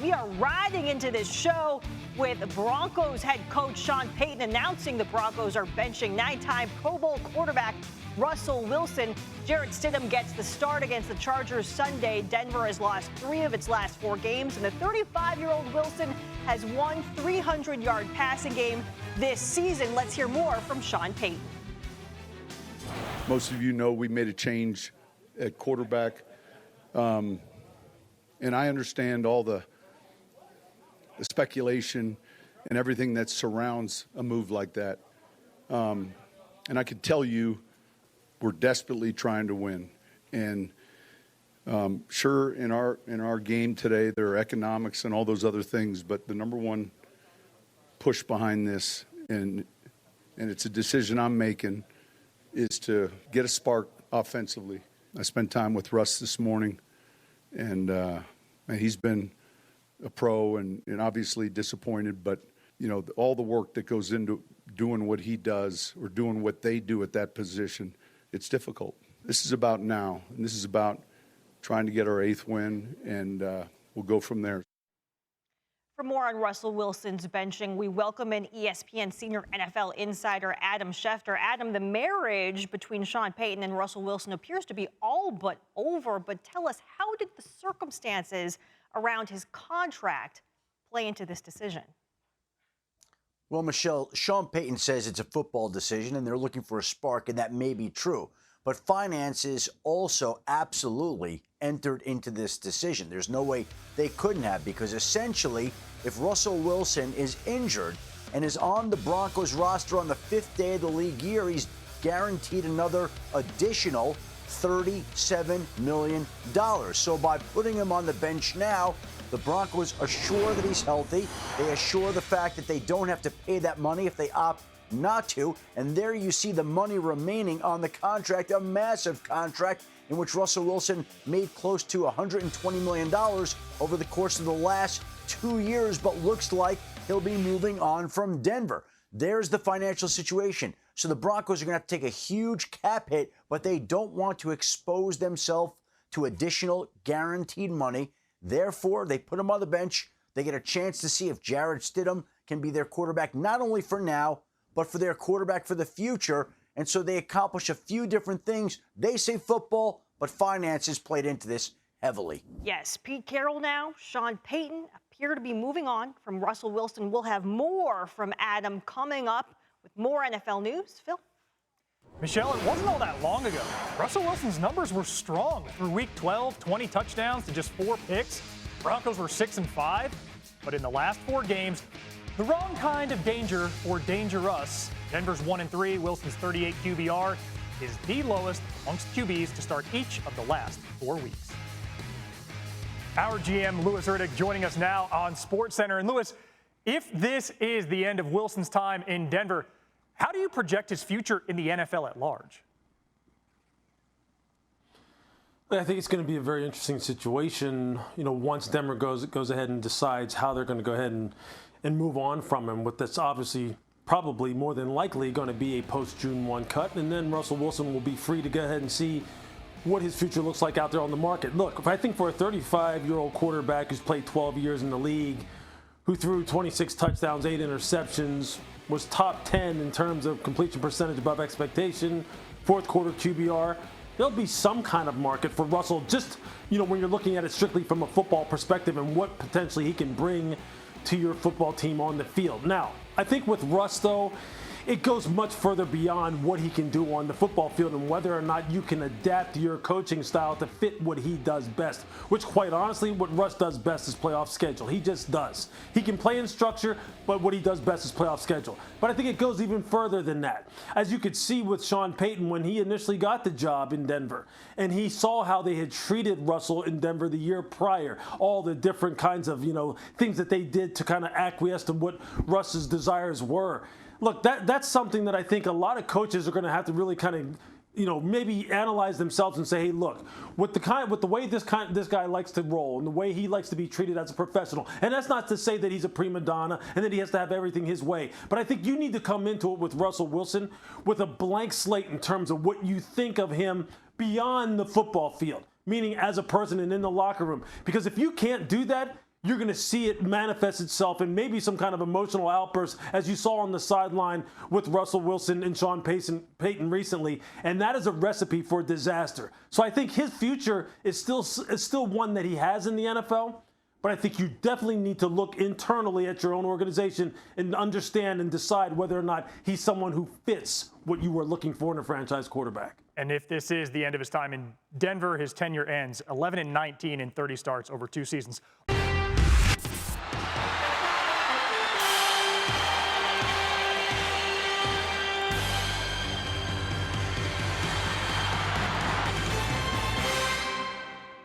We are riding into this show with Broncos head coach Sean Payton announcing the Broncos are benching 9-time Pro Bowl quarterback Russell Wilson. Jarrett Stidham gets the start against the Chargers Sunday. Denver has lost 3 of its last 4 games, and the 35-year-old Wilson has one 300-yard passing game this season. Let's hear more from Sean Payton. Most of you know we made a change at quarterback, and I understand all the speculation and everything that surrounds a move like that. And I can tell you we're desperately trying to win. And sure, in our game today, there are economics and all those other things, but the number one push behind this, and it's a decision I'm making, is to get a spark offensively. I spent time with Russ this morning, and he's been a pro and obviously disappointed, but all the work that goes into doing what he does or doing what they do at that position, it's difficult. This is about now, and this is about trying to get our 8th win, and we'll go from there. For more on Russell Wilson's benching, we welcome in ESPN senior NFL insider Adam Schefter. Adam, the marriage between Sean Payton and Russell Wilson appears to be all but over, but tell us, how did the circumstances around his contract play into this decision? Well, Michelle, Sean Payton says it's a football decision and they're looking for a spark, and that may be true. But finances also absolutely entered into this decision. There's no way they couldn't have, because essentially, if Russell Wilson is injured and is on the Broncos roster on the 5th day of the league year, he's guaranteed another additional $37 million. So by putting him on the bench now, the Broncos assure that he's healthy. They assure the fact that they don't have to pay that money if they opt not to. And there you see the money remaining on the contract, a massive contract in which Russell Wilson made close to $120 million over the course of the last 2 years, but looks like he'll be moving on from Denver. There's the financial situation. So the Broncos are going to have to take a huge cap hit, but they don't want to expose themselves to additional guaranteed money. Therefore, they put him on the bench. They get a chance to see if Jarrett Stidham can be their quarterback, not only for now, but for their quarterback for the future. And so they accomplish a few different things. They say football, but finances played into this heavily. Yes, Pete Carroll now, Sean Payton appear to be moving on from Russell Wilson. We'll have more from Adam coming up with more NFL news. Phil? Michelle, it wasn't all that long ago. Russell Wilson's numbers were strong through week 12, 20 touchdowns to just 4 picks. Broncos were 6-5, but in the last 4 games, the wrong kind of danger or dangerous. Denver's 1-3, Wilson's 38 QBR is the lowest amongst QBs to start each of the last 4 weeks. Our GM, Louis Riddick, joining us now on SportsCenter. And Louis, if this is the end of Wilson's time in Denver, how do you project his future in the NFL at large? I think it's going to be a very interesting situation, once Denver goes ahead and decides how they're going to go ahead and move on from him, with this obviously probably more than likely going to be a post-June 1 cut, and then Russell Wilson will be free to go ahead and see what his future looks like out there on the market. Look, if I think for a 35-year-old quarterback who's played 12 years in the league, who threw 26 touchdowns, 8 interceptions, was top 10 in terms of completion percentage above expectation, 4th quarter QBR, there'll be some kind of market for Russell, just, when you're looking at it strictly from a football perspective and what potentially he can bring to your football team on the field. Now, I think with Russ, though, it goes much further beyond what he can do on the football field and whether or not you can adapt your coaching style to fit what he does best, which, quite honestly, what Russ does best is play off schedule. He just does. He can play in structure, but what he does best is play off schedule. But I think it goes even further than that. As you could see with Sean Payton when he initially got the job in Denver, and he saw how they had treated Russell in Denver the year prior, all the different kinds of, things that they did to kind of acquiesce to what Russ's desires were. Look, that's something that I think a lot of coaches are going to have to really kind of, maybe analyze themselves and say, hey, look, with the way this guy likes to roll and the way he likes to be treated as a professional, and that's not to say that he's a prima donna and that he has to have everything his way, but I think you need to come into it with Russell Wilson with a blank slate in terms of what you think of him beyond the football field, meaning as a person and in the locker room. Because if you can't do that, you're going to see it manifest itself in maybe some kind of emotional outburst, as you saw on the sideline with Russell Wilson and Sean Payton recently. And that is a recipe for disaster. So I think his future is still one that he has in the NFL. But I think you definitely need to look internally at your own organization and understand and decide whether or not he's someone who fits what you were looking for in a franchise quarterback. And if this is the end of his time in Denver, his tenure ends 11-19 in 30 starts over 2 seasons.